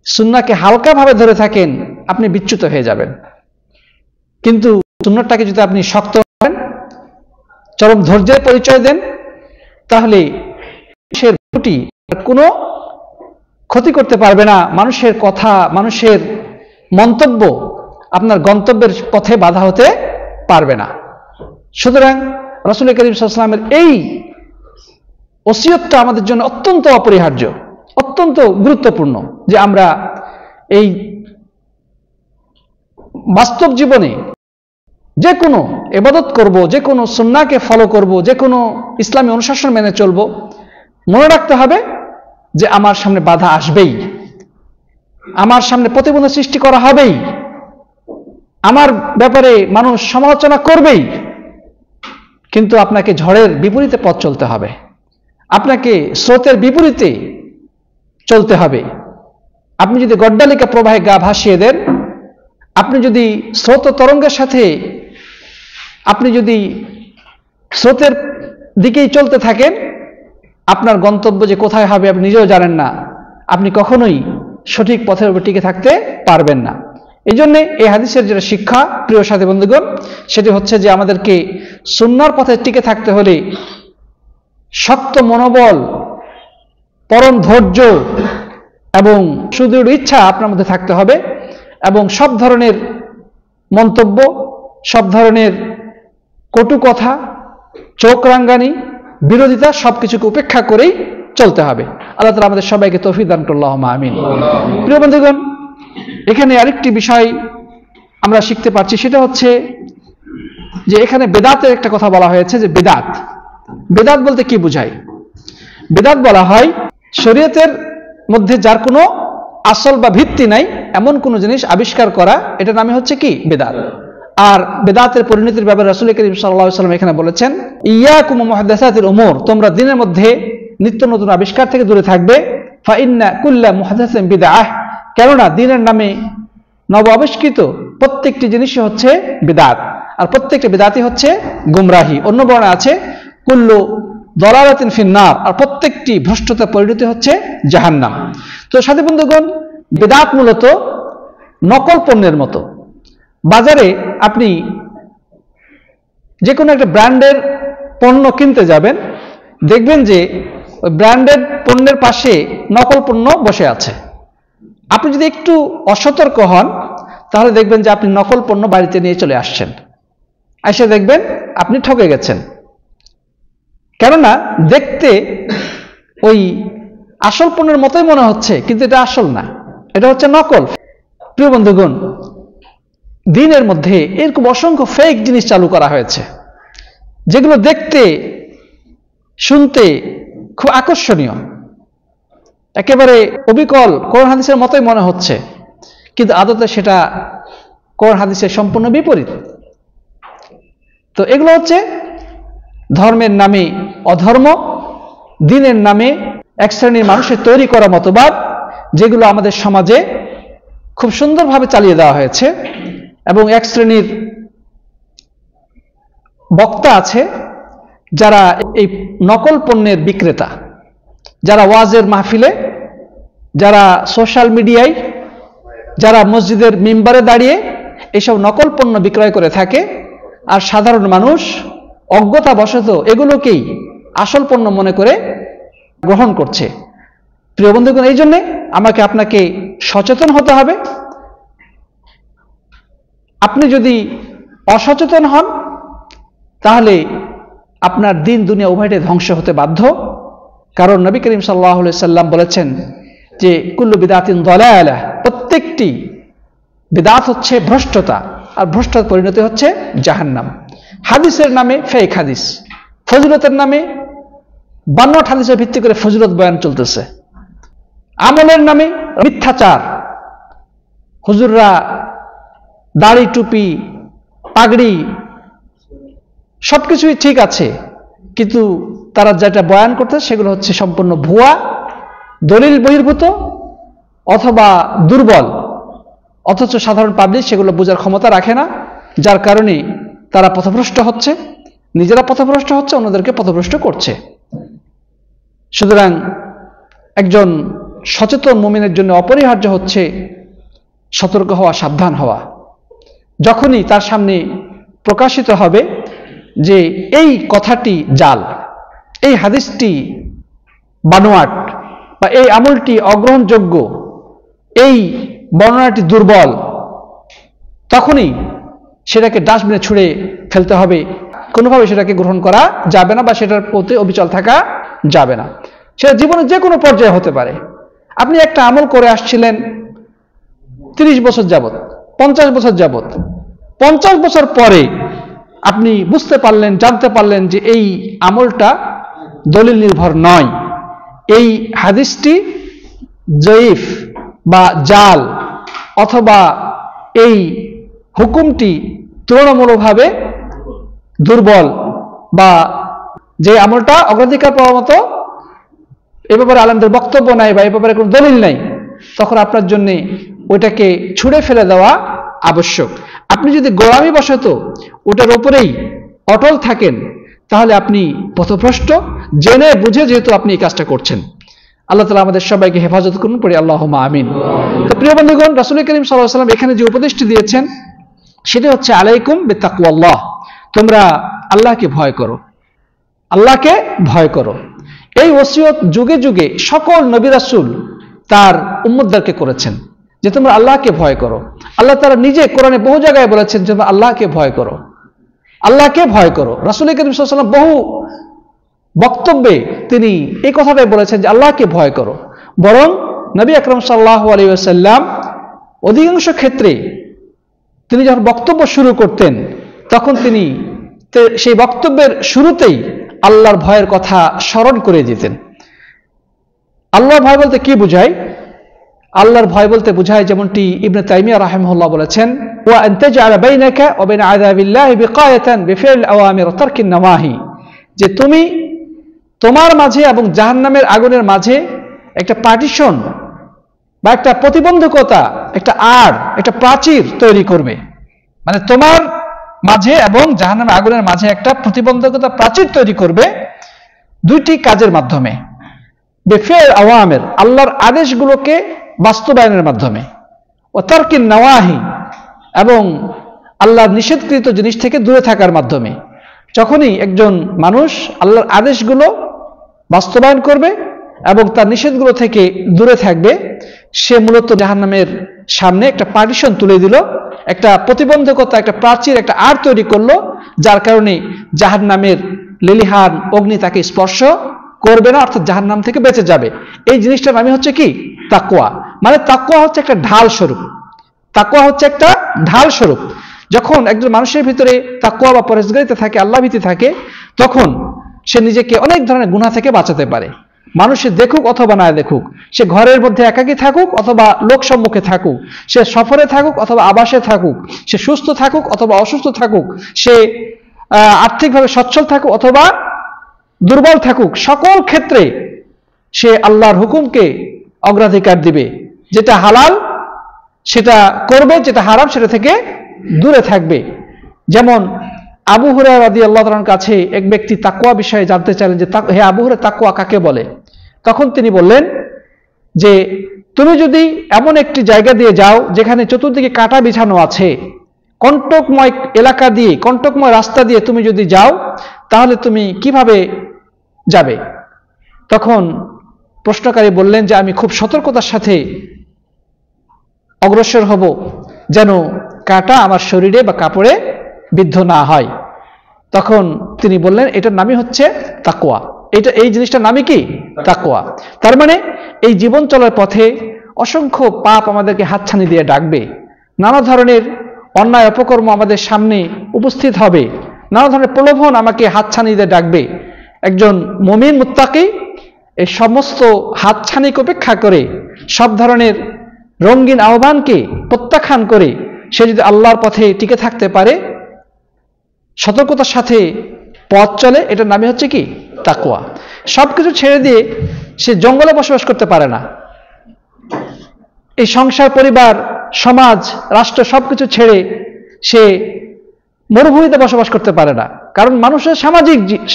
সুন্নাহকে হালকাভাবে ধরে থাকেন আপনি বিচ্যুত হয়ে যাবেন। কিন্তু সুন্নাহটাকে যদি আপনি শক্ত করেন, চরম ধৈর্যের পরিচয় দেন, তাহলে মানুষের কোনো ক্ষতি করতে পারবে না। মানুষের কথা, মানুষের মন্তব্য আপনার গন্তব্যের পথে বাধা হতে পারবে না। সুতরাং রাসূল করিম সাল্লাল্লাহু আলাইহি ওয়াসাল্লামের এই ওসিয়তটা আমাদের জন্য অত্যন্ত অপরিহার্য, অত্যন্ত গুরুত্বপূর্ণ যে আমরা এই বাস্তব জীবনে যে কোনো ইবাদত করব, যে কোনো সুন্নাহকে ফলো করব, যে কোনো ইসলামী অনুশাসন মেনে চলব, মনে রাখতে হবে যে আমার সামনে বাধা আসবেই, আমার সামনে প্রতিবন্ধক সৃষ্টি করা হবেই, আমার ব্যাপারে মানুষ সমালোচনা করবেই। কিন্তু আপনাকে ঝড়ের বিপরীতে পথ চলতে হবে, আপনাকে স্রোতের বিপরীতে চলতে হবে। আপনি যদি গড্ডালিকা প্রবাহে গা ভাসিয়ে দেন, আপনি যদি স্রোত তরঙ্গের সাথে আপনি যদি স্রোতের দিকেই চলতে থাকেন, আপনার গন্তব্য যে কোথায় হবে আপনি নিজেও জানেন না, আপনি কখনোই সঠিক পথের উপর টিকে থাকতে পারবেন না। এই জন্যে এই হাদিসের যেটা শিক্ষা, প্রিয় সাথী বন্ধুগণ, সেটি হচ্ছে যে আমাদেরকে সুন্নাহর পথে টিকে থাকতে হলে শক্ত মনোবল, পরম ধৈর্য এবং সুদৃঢ় ইচ্ছা আপনার মধ্যে থাকতে হবে, এবং সব ধরনের মন্তব্য, সব ধরনের কটু কথা, চোখ রাঙ্গানি, বিরোধিতা সবকিছুকে উপেক্ষা করেই চলতে হবে। আল্লাহ তাআলা আমাদের সবাইকে তৌফিক দান করুন, আল্লাহুম্মা আমিন। প্রিয় বন্ধুগণ, এখানে আরেকটি বিষয় আমরা শিখতে পারছি, সেটা হচ্ছে যে এখানে বেদাতের একটা কথা বলা হয়েছে যে বেদাত, বেদাত বলতে কি বোঝায়? বেদাত বলা হয় শরীয়তের মধ্যে যার কোনো আসল বা ভিত্তি নাই এমন কোন জিনিস আবিষ্কার করা, এটার নামে হচ্ছে কি বেদাত। আর বেদাতের পরিণতির ব্যাপারে রাসূল করিম সাল্লাল্লাহু আলাইহি ওয়াসাল্লাম এখানে বলেছেন, ইয়াকুম মুহাদ্দাসাতিল উমুর, তোমরা দিনের মধ্যে নিত্য নতুন আবিষ্কার থেকে দূরে থাকবে। ফা ইন্না কুল্লা মুহাদ্দাসিন বিদআহ, কেননা দিনের নামে নব আবিষ্কৃত প্রত্যেকটি জিনিসই হচ্ছে বিদআত, আর প্রত্যেকটি বিদআতই হচ্ছে গুমরাহি। অন্য বর্ণে আছে কুল্লু দালালাতিন ফিন্নার, আর প্রত্যেকটি ভ্রষ্টতা পরিণতি হচ্ছে জাহান্নাম। তো সাথী বন্ধুগণ, বিদআত মূলত নকল পণ্যের মতো। বাজারে আপনি যে কোনো একটা ব্র্যান্ডের পণ্য কিনতে যাবেন, দেখবেন যে ওই ব্র্যান্ডেড পণ্যের পাশে নকল পণ্য বসে আছে। আপনি যদি একটু অসতর্ক হন তাহলে দেখবেন যে আপনি নকল পণ্য বাড়িতে নিয়ে চলে আসছেন, এসে দেখবেন আপনি ঠকে গেছেন। কেননা দেখতে ওই আসল পণ্যের মতোই মনে হচ্ছে, কিন্তু এটা আসল না, এটা হচ্ছে নকল। প্রিয় বন্ধুগণ, দিনের মধ্যে এরকম অসংখ্য ফেক জিনিস চালু করা হয়েছে, যেগুলো দেখতে শুনতে খুব আকর্ষণীয়, একেবারে অবিকল কোরআন হাদিসের মতোই মনে হচ্ছে, কিন্তু আদতে সেটা কোরআন হাদিসের সম্পূর্ণ বিপরীত। তো এগুলো হচ্ছে ধর্মের নামে অধর্ম, দিনের নামে এক শ্রেণীর মানুষের তৈরি করা মতবাদ, যেগুলো আমাদের সমাজে খুব সুন্দরভাবে চালিয়ে দেওয়া হয়েছে, এবং এক শ্রেণীর বক্তা আছে যারা এই নকল পণ্যের বিক্রেতা, যারা ওয়াজের মাহফিলে, যারা সোশ্যাল মিডিয়ায়, যারা মসজিদের মিম্বারে দাঁড়িয়ে এইসব নকল পণ্য বিক্রয় করে থাকে, আর সাধারণ মানুষ অজ্ঞতাবশত এগুলোকেই আসল পণ্য মনে করে গ্রহণ করছে। প্রিয় বন্ধুগণ, এই জন্যে আমাকে আপনাকে সচেতন হতে হবে। আপনি যদি অসচেতন হন তাহলে আপনার দিন দুনিয়া উভয়টাই ধ্বংস হতে বাধ্য। কারণ নবী করিম সাল্লাল্লাহু আলাইহি সাল্লাম বলেছেন যে কুল্লু বিদআতিন দালালাহ, প্রত্যেকটি বিদআত হচ্ছে ভ্রষ্টতা, আর ভ্রষ্টতার পরিণতি হচ্ছে জাহান্নাম। হাদিসের নামে ফেক হাদিস, ফজিলতের নামে বানোয়াট হাদিসের ভিত্তি করে ফজিলত বয়ান চলতেছে, আমলের নামে মিথ্যাচার। হুজুররা দাড়ি টুপি পাগড়ি সবকিছুই ঠিক আছে, কিন্তু তারা যেটা বয়ান করতে সেগুলো হচ্ছে সম্পূর্ণ ভুয়া, দলিল বহির্ভূত অথবা দুর্বল, অথচ সাধারণ পাবলিক সেগুলো বোঝার ক্ষমতা রাখে না, যার কারণে তারা পথভ্রষ্ট হচ্ছে, নিজেরা পথভ্রষ্ট হচ্ছে, অন্যদেরকে পথভ্রষ্ট করছে। সুতরাং একজন সচেতন মুমিনের জন্য অপরিহার্য হচ্ছে সতর্ক হওয়া, সাবধান হওয়া। যখনই তার সামনে প্রকাশিত হবে যে এই কথাটি জাল, এই হাদিসটি বানোয়াট, বা এই আমলটি অগ্রহণযোগ্য, এই বর্ণনাটি দুর্বল, তখনই সেটাকে ডাস্টবিনে ছুঁড়ে ফেলতে হবে। কোনোভাবে সেটাকে গ্রহণ করা যাবে না, বা সেটার প্রতি অবিচল থাকা যাবে না। সেটা জীবনের যে কোনো পর্যায়ে হতে পারে। আপনি একটা আমল করে আসছিলেন 30 বছর যাবত, 50 বছর যাবত, 50 বছর পরে আপনি বুঝতে পারলেন, জানতে পারলেন যে এই আমলটা দলিল নির্ভর নয়, এই হাদিসটি জয়ীফ বা জাল, অথবা এই হুকুমটি তুলনামূলকভাবে দুর্বল, বা যে আমলটা অগ্রাধিকার পাওয়ার মতো এ ব্যাপারে আলেমদের বক্তব্য নাই, বা এ ব্যাপারে কোনো দলিল নাই, তখন আপনার জন্য ওইটাকে ছুঁড়ে ফেলে দেওয়া আবশ্যক। আপনি যদি গোলামি বশত ওটার উপরেই অটল থাকেন তাহলে আপনি পথভ্রষ্ট, জেনে বুঝে যেহেতু আপনি এই কাজটা করছেন। আল্লাহ তাআলা আমাদের সবাইকে হেফাজত করুন, পড়ি আল্লাহুম্মা আমিন। তো প্রিয় বন্ধুগণ, রাসূল করিম সাল্লাল্লাহু আলাইহি ওয়াসাল্লাম এখানে যে উপদেশটি দিয়েছেন সেটা হচ্ছে আলাইকুম বিতাকওয়াল্লাহ, তোমরা আল্লাহকে ভয় করো, আল্লাহকে ভয় করো। এই ওসিয়ত যুগে যুগে সকল নবী রাসূল তার উম্মতদেরকে করেছেন যে তোমরা আল্লাহকে ভয় করো। আল্লাহ তাআলা নিজে কোরআনে বহু জায়গায় বলেছেন যে তোমরা আল্লাহকে ভয় করো, আল্লাহকে ভয় করো। রাসূল করিম সাল্লাল্লাহু আলাইহি ওয়াসাল্লাম বহু বক্তব্যে তিনি এই কথাটাই বলেছেন যে আল্লাহকে ভয় করো। বরং নবী আকরাম সাল্লাল্লাহু আলাইহি ওয়াসাল্লাম অধিকাংশ ক্ষেত্রে তিনি যখন বক্তব্য শুরু করতেন তখন তিনি সেই বক্তব্যের শুরুতেই আল্লাহর ভয়ের কথা স্মরণ করে দিতেন। আল্লাহর ভয় বলতে কি বোঝায়? আল্লাহর ভয় বলতে বোঝায় যেমনটি ইবনে তাইমিয়া রাহিমাহুল্লাহ বলেছেন, ওয়া আন তাজআলা বাইনাকা ওয়া বাইনা আযাবিল্লাহি বিকায়াতান বিফিল আওয়ামির ওয়া তারকিন নাওয়াহি, যে তুমি তোমার মাঝে এবং জাহান্নামের আগুনের মাঝে একটা পার্টিশন বা একটা প্রতিবন্ধকতা, একটা একটা প্রাচীর তৈরি করবে। মানে তোমার মাঝে এবং জাহান্নামের আগুনের মাঝে একটা প্রতিবন্ধকতা, প্রাচীর তৈরি করবে দুইটি কাজের মাধ্যমে। বিফিল আওয়ামির, আল্লাহর আদেশগুলোকে বাস্তবায়নের মাধ্যমে, ও তারকিন নাওয়াহি, এবং আল্লাহর নিষেধকৃত জিনিস থেকে দূরে থাকার মাধ্যমে। যখনই একজন মানুষ আল্লাহর আদেশগুলো বাস্তবায়ন করবে এবং তার নিষেধগুলো থেকে দূরে থাকবে, সে মূলত জাহান্নামের সামনে একটা পার্টিশন তুলে দিল, একটা প্রতিবন্ধকতা, একটা প্রাচীর, একটা আড় তৈরি করলো, যার কারণে জাহান্নামের লেলিহান অগ্নি তাকে স্পর্শ করবে না, অর্থাৎ জাহান্নাম থেকে বেঁচে যাবে। এই জিনিসটার নামই হচ্ছে কি? তাকওয়া। মানে তাকওয়া হচ্ছে একটা ঢাল স্বরূপ, তাকওয়া হচ্ছে একটা ঢাল স্বরূপ। যখন একজন মানুষের ভিতরে তাকওয়া বা পরহেজগারিতা থাকে, আল্লাহ ভীতি থাকে, তখন সে নিজেকে অনেক ধরনের গুনাহ থেকে বাঁচাতে পারে। মানুষে দেখুক অথবা না দেখুক, সে ঘরের মধ্যে একাকী থাকুক অথবা লোক সম্মুখে থাকুক, সে সফরে থাকুক অথবা আবাসে থাকুক, সে সুস্থ থাকুক অথবা অসুস্থ থাকুক, সে আর্থিকভাবে সচ্ছল থাকুক অথবা দুর্বল থাকুক, সকল ক্ষেত্রে সে আল্লাহর হুকুমকে অগ্রাধিকার দিবে। যেটা হালাল সেটা করবে, যেটা হারাম সেটা থেকে দূরে থাকবে। যেমন আবু হুরায়রা রাদিয়াল্লাহু তাআলার কাছে এক ব্যক্তি তাকওয়া বিষয়ে জানতে চাইলেন যে হে আবু হুরায়রা, তাকওয়া কাকে বলে? তখন তিনি বললেন যে তুমি যদি এমন একটি জায়গা দিয়ে যাও যেখানে চতুর্দিকে কাঁটা বিছানো আছে, কণ্টকময় এলাকা দিয়ে, কণ্টকময় রাস্তা দিয়ে তুমি যদি যাও, তাহলে তুমি কিভাবে যাবে? তখন প্রশ্নকারী বললেন যে আমি খুব সতর্কতার সাথে অগ্রসর হব, যেন কাঁটা আমার শরীরে বা কাপড়ে বিদ্ধ না হয়। তখন তিনি বললেন এটার নামই হচ্ছে তাকওয়া। এই জিনিসটার নামই কি? তাকওয়া। তার মানে এই জীবন চলার পথে অসংখ্য পাপ আমাদেরকে হাতছানি দিয়ে ডাকবে, নানা ধরনের অন্যায় অপকর্ম আমাদের সামনে উপস্থিত হবে, নানা ধরনের প্রলোভন আমাকে হাতছানি দিয়ে ডাকবে। একজন মুমিন মুত্তাকি এই সমস্ত হাতছানিকে উপেক্ষা করে, সব ধরনের রঙিন আহ্বানকে প্রত্যাখ্যান করে সে যদি আল্লাহর পথে টিকে থাকতে পারে, সতর্কতার সাথে পথ চলে, এটার নামই হচ্ছে কি? তাকওয়া। সবকিছু ছেড়ে দিয়ে সে জঙ্গলে বসবাস করতে পারে না, এই সংসার, পরিবার, সমাজ, রাষ্ট্র সবকিছু ছেড়ে সে মরুভূমিতে বসবাস করতে পারে না। কারণ মানুষের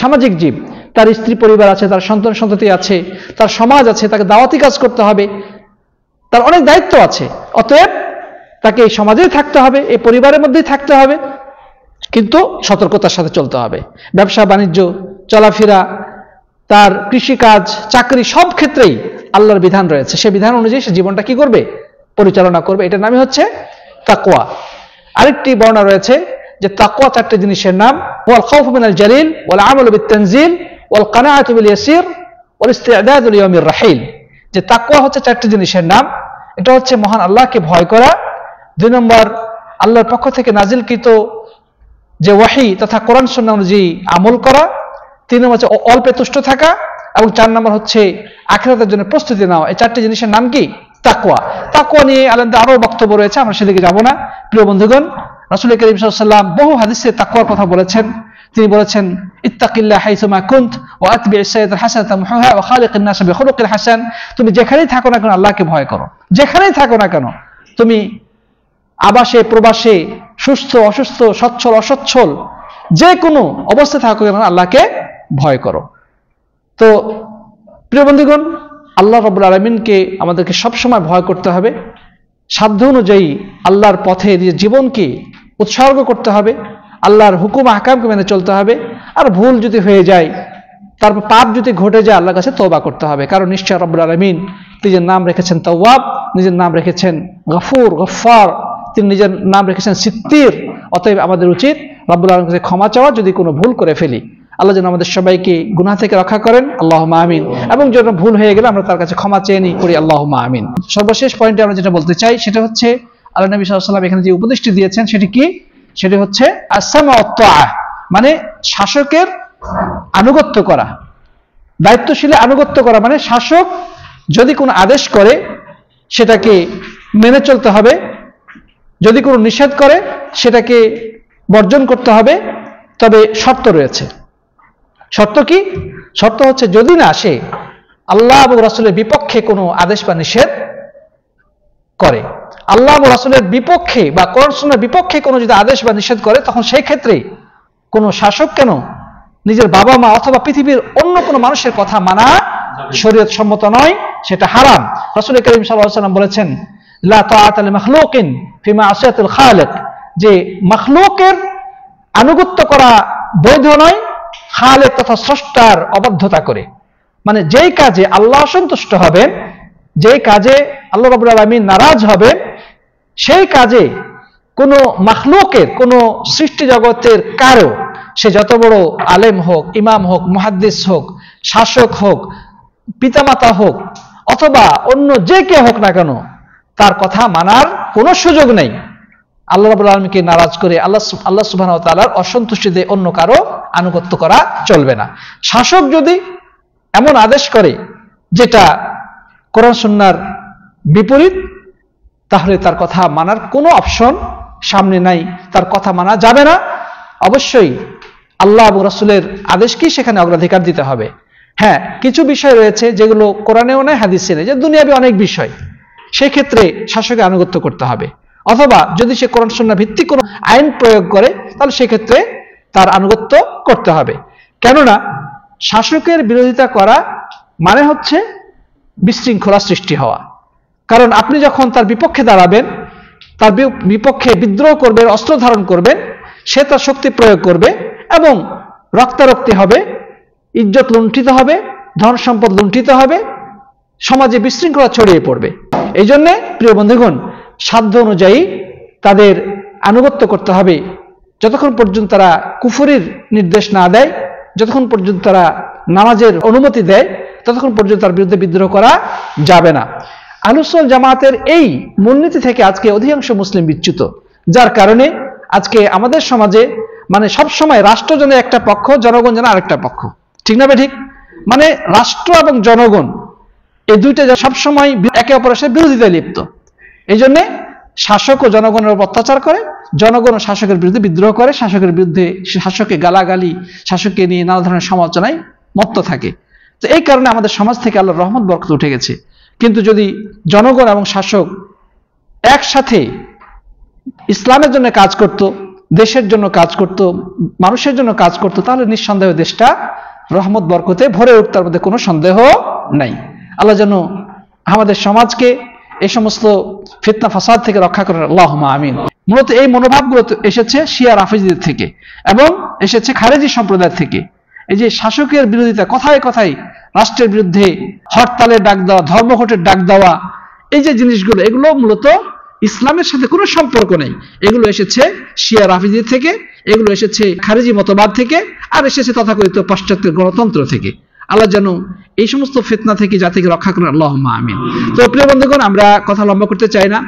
সামাজিক জীব, তার স্ত্রী পরিবার আছে, তার সন্তান সন্ততি আছে, তার সমাজ আছে, তাকে দাওয়াতি কাজ করতে হবে, তার অনেক দায়িত্ব আছে। অতএব তাকে এই সমাজেই থাকতে হবে, এই পরিবারের মধ্যেই থাকতে হবে, কিন্তু সতর্কতার সাথে চলতে হবে। ব্যবসা বাণিজ্য, চলাফেরা, তার কৃষিকাজ, চাকরি, সব ক্ষেত্রেই আল্লাহর বিধান রয়েছে, সে বিধান অনুযায়ী সে জীবনটা কি করবে? পরিচালনা করবে। এটার নামই হচ্ছে তাকওয়া। আরেকটি বর্ণনা রয়েছে যে তাকওয়া চারটি জিনিসের নাম: ওয়াল খাউফু মিনাল জালিল, ওয়াল আমালু বিত-তানজিল, ওয়াল কানাআতু বিল ইয়াসির, ওয়াল ইসতি'দাদু লিয়াউমির রাহিল। যে তাকওয়া হচ্ছে চারটি জিনিসের নাম। এটা হচ্ছে মহান আল্লাহকে ভয় করা, 2 নম্বর আল্লাহর পক্ষ থেকে নাজিলকৃত যে ওয়াহী তথা কোরআন সুন্নাহ অনুযায়ী আমল করা, 3 নম্বর হচ্ছে অল্পে তুষ্ট থাকা, এবং 4 নম্বর হচ্ছে আখিরাতের জন্য প্রস্তুতি নেওয়া। এই চারটি জিনিসের নাম কি? তাকওয়া। তাকওয়া নিয়ে আলাদা আরো বক্তব্য রয়েছে, আমরা সেদিকে যাব না। প্রিয় বন্ধুগণ, রাসূল করিম সাল্লাল্লাহু আলাইহি ওয়াসাল্লাম বহু হাদিসে তাকওয়ার কথা বলেছেন। তিনি বলেছেন, ইত্তাকিল্লাহ হাইসুমা কুনত ওয়া আতবি'স সাইয়্যাতাল হাসানাতা মুহুহা ওয়া খালিকিন নাস বিখুলুকিল হাসান। তুমি যেখানেই থাকো না কেন আল্লাহকে ভয় করো, যেখানেই থাকো না কেন, তুমি আবাসে প্রবাসে, সুস্থ অসুস্থ, সচ্ছল অসচ্ছল, যে কোনো অবস্থায় থাকো কেন আল্লাহকে ভয় করো। তো প্রিয় বন্ধুগণ, আল্লাহ রাব্বুল আলামিনকে আমাদেরকে সবসময় ভয় করতে হবে, সাধ্য অনুযায়ী আল্লাহর পথে নিজের জীবনকে উৎসর্গ করতে হবে, আল্লাহর হুকুম আহকামকে মেনে চলতে হবে। আর ভুল যদি হয়ে যায়, তারপর পাপ যদি ঘটে যায়, আল্লাহর কাছে তওবা করতে হবে। কারণ নিশ্চয় রাব্বুল আলামিন নিজের নাম রেখেছেন তাওয়াব, নিজের নাম রেখেছেন গফুর, গফফার, তিনি নিজের নাম রেখেছেন সিত্তির। অতএব আমাদের উচিত রাব্বুল আলামিনের কাছে ক্ষমা চাওয়া যদি কোনো ভুল করে ফেলি। আল্লাহ যেন আমাদের সবাইকে গুনাহ থেকে রক্ষা করেন, আল্লাহুম্মা আমিন। এবং যেন ভুল হয়ে গেলে আমরা তার কাছে ক্ষমা চেয়ে নিই, করি আল্লাহুম্মা আমিন। সর্বশেষ পয়েন্টে আমরা যেটা বলতে চাই সেটা হচ্ছে, আল্লাহ নবী সাল্লাল্লাহু আলাইহি ওয়াসাল্লাম এখানে যে উপদেশটি দিয়েছেন সেটি কি? সেটি হচ্ছে আস-সামউ ওয়াত-তাআহ, মানে শাসকের আনুগত্য করা, দায়িত্বশীলের আনুগত্য করা। মানে শাসক যদি কোনো আদেশ করে সেটাকে মেনে চলতে হবে, যদি কোনো নিষেধ করে সেটাকে বর্জন করতে হবে। তবে শর্ত রয়েছে। শর্ত কি? শর্ত হচ্ছে যদি না সে আল্লাহ এবং রাসূলের বিপক্ষে কোনো আদেশ বা নিষেধ করে, আল্লাহ এবং রাসূলের বিপক্ষে বা কোরআন সুন্নাহর বিপক্ষে কোনো যদি আদেশ বা নিষেধ করে, তখন সেই ক্ষেত্রে কোনো শাসক কেন নিজের বাবা মা অথবা পৃথিবীর অন্য কোনো মানুষের কথা মানা শরীয়ত সম্মত নয়, সেটা হারাম। রাসূল করিম সাল্লাল্লাহু আলাইহি ওয়াসাল্লাম বলেছেন, লা তাআতা লিমাখলুকিন ফি মা'সিয়াতিল খালিক, যে মাখলুকের আনুগত্য করা বৈধ নয় খালেক তথা স্রষ্টার অবাধ্যতা করে। মানে যেই কাজে আল্লাহ অসন্তুষ্ট হবেন, যেই কাজে আল্লাহ রাব্বুল আলামিন নারাজ হবেন, সেই কাজে কোনো মাখলুকের, কোনো সৃষ্টি জগতের কারো, সে যত বড় আলেম হোক, ইমাম হোক, মুহাদ্দিস হোক, শাসক হোক, পিতামাতা হোক, অথবা অন্য যে কে হোক না কেন, তার কথা মানার কোনো সুযোগ নেই। আল্লাহ রাব্বুল আলামিনকে নারাজ করে আল্লাহ সুবহানাহু ওয়া তাআলার অসন্তুষ্টিতে অন্য কারো আনুগত্য করা চলবে না। শাসক যদি এমন আদেশ করে যেটা কোরআন সুন্নাহর বিপরীত, তাহলে তার কথা মানার কোনো অপশন সামনে নাই, তার কথা মানা যাবে না। অবশ্যই আল্লাহ এবং রাসূলের আদেশকেই সেখানে অগ্রাধিকার দিতে হবে। হ্যাঁ, কিছু বিষয় রয়েছে যেগুলো কোরআনেও নেই, হাদিসে নেই, যে দুনিয়াবি অনেক বিষয়, সেই ক্ষেত্রে শাসকের আনুগত্য করতে হবে। অথবা যদি সে কোরআন সুন্নাহ ভিত্তিক কোনো আইন প্রয়োগ করে, তাহলে সেক্ষেত্রে তার আনুগত্য করতে হবে। কেননা শাসকের বিরোধিতা করা মানে হচ্ছে বিশৃঙ্খলা সৃষ্টি হওয়া। কারণ আপনি যখন তার বিপক্ষে দাঁড়াবেন, তার বিপক্ষে বিদ্রোহ করবেন, অস্ত্র ধারণ করবেন, সে তার শক্তি প্রয়োগ করবে এবং রক্তারক্তি হবে, ইজ্জত লুণ্ঠিত হবে, ধন সম্পদ লুণ্ঠিত হবে, সমাজে বিশৃঙ্খলা ছড়িয়ে পড়বে। এই জন্যে প্রিয় বন্ধুগণ, সাধ্য অনুযায়ী তাদের আনুগত্য করতে হবে। যতক্ষণ পর্যন্ত তারা কুফরির নির্দেশ না দেয়, যতক্ষণ পর্যন্ত তারা নামাজের অনুমতি দেয়, ততক্ষণ পর্যন্ত তার বিরুদ্ধে বিদ্রোহ করা যাবে না। আহলুস সুন্নাহ জামাতের এই মূলনীতি থেকে আজকে অধিকাংশ মুসলিম বিচ্যুত, যার কারণে আজকে আমাদের সমাজে মানে সবসময় রাষ্ট্র যেন একটা পক্ষ, জনগণ যেন আরেকটা পক্ষ। ঠিক না? ঠিক। মানে রাষ্ট্র এবং জনগণ এই দুইটা সবসময় একে অপরের সাথে বিরোধিতায় লিপ্ত। এই জন্যে শাসক ও জনগণের উপর অত্যাচার করে, জনগণ ও শাসকের বিরুদ্ধে বিদ্রোহ করে, শাসকের বিরুদ্ধে শাসককে গালাগালি, শাসককে নিয়ে নানা ধরনের সমালোচনায় মত্ত থাকে। তো এই কারণে আমাদের সমাজ থেকে আল্লাহর রহমত বরকত উঠে গেছে। কিন্তু যদি জনগণ এবং শাসক একসাথে ইসলামের জন্য কাজ করত, দেশের জন্য কাজ করত, মানুষের জন্য কাজ করত, তাহলে নিঃসন্দেহে দেশটা রহমত বরকতে ভরে উঠত, তার মধ্যে কোনো সন্দেহ নাই। আল্লাহ যেন আমাদের সমাজকে এই সমস্ত ফিতনা ফাসাদ থেকে রক্ষা করেন, আল্লাহুম্মা আমিন। মূলত এই মনোভাবগুলো এসেছে শিয়া রাফিজিদের থেকে এবং এসেছে খারেজি সম্প্রদায় থেকে। এই যে শাসকের বিরোধিতা, কথায় কথায় রাষ্ট্রের বিরুদ্ধে হরতালের ডাক দেওয়া, ধর্মঘটের ডাক দেওয়া, এই যে জিনিসগুলো, এগুলো মূলত ইসলামের সাথে কোনো সম্পর্ক নেই। এগুলো এসেছে শিয়া রাফিজি থেকে, এগুলো এসেছে খারেজি মতবাদ থেকে, আর এসেছে তথাকথিত পাশ্চাত্যের গণতন্ত্র থেকে। আল্লাহ যেন এই সমস্ত ফিতনা থেকে জাতিকে রক্ষা করেন, আল্লাহুম্মা আমিন। তো প্রিয় বন্ধুগণ, আমরা কথা লম্বা করতে চাই না।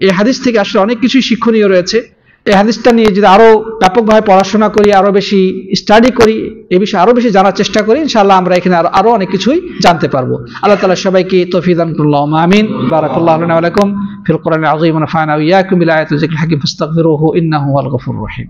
এই হাদিস থেকে আসলে অনেক কিছুই শিক্ষণীয় রয়েছে। এই হাদিসটা নিয়ে যদি আরো ব্যাপকভাবে পড়াশোনা করি, আরো বেশি স্টাডি করি, এই বিষয়ে আরো বেশি জানার চেষ্টা করি, ইনশাআল্লাহ আমরা এখানে আরো অনেক কিছুই জানতে পারবো। আল্লাহ তাআলা সবাইকে তৌফিক দান করুন, আল্লাহুম্মা আমিন। বারাকাল্লাহু লানা ওয়া লাকুম ফিল কোরআনিল আযীম ওয়া নাফা'না ওয়া ইয়্যাকুম বিল আয়াতি ওয়া যিকরিল হাকীম ফাস্তাগফিরুহু ইন্নাহু হুয়াল গফুরুর রহিম।